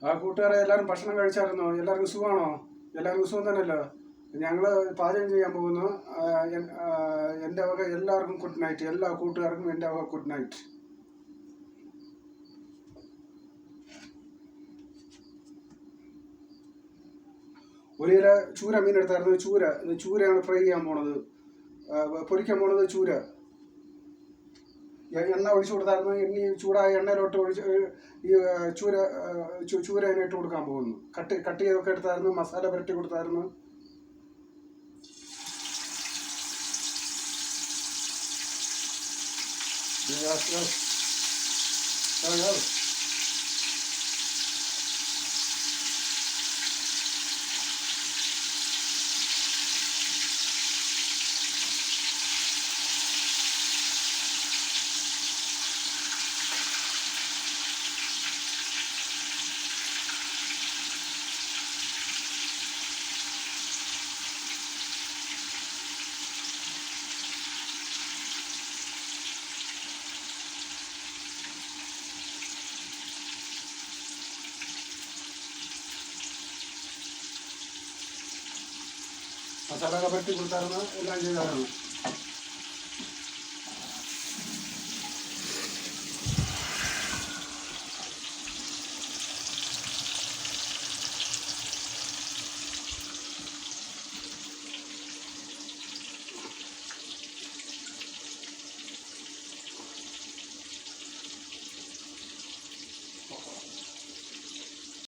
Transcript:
ആ കൂട്ടുകാരെ എല്ലാവരും ഭക്ഷണം കഴിച്ചായിരുന്നോ? എല്ലാവർക്കും സുഖമാണോ? എല്ലാവർക്കും സുഖം തന്നെയല്ലോ. ഞങ്ങൾ പാചകം ചെയ്യാൻ പോകുന്നു. എൻ്റെ വക എല്ലാവർക്കും ഗുഡ് നൈറ്റ്. എല്ലാ കൂട്ടുകാർക്കും എൻ്റെ വക ഗുഡ് നൈറ്റ്. ഒരു കിലോ ചൂര മീൻ എടുത്തായിരുന്നു. ചൂരയാണ് ഫ്രൈ ചെയ്യാൻ പോണത്, പൊരിക്കാൻ പോണത് ചൂര. എണ്ണ ഒഴിച്ചു കൊടുത്തായിരുന്നു. ചൂടായ എണ്ണയിലോട്ട് ഈ ചൂര ഇട്ട് കൊടുക്കാൻ പോകുന്നു. കട്ട് ചെയ്തൊക്കെ എടുത്തായിരുന്നു. മസാല പുരട്ടി കൊടുത്തായിരുന്നു. മസാല പുരട്ടി കൊടുത്തായിരുന്നു. എല്ലാം ചെയ്തായിരുന്നു.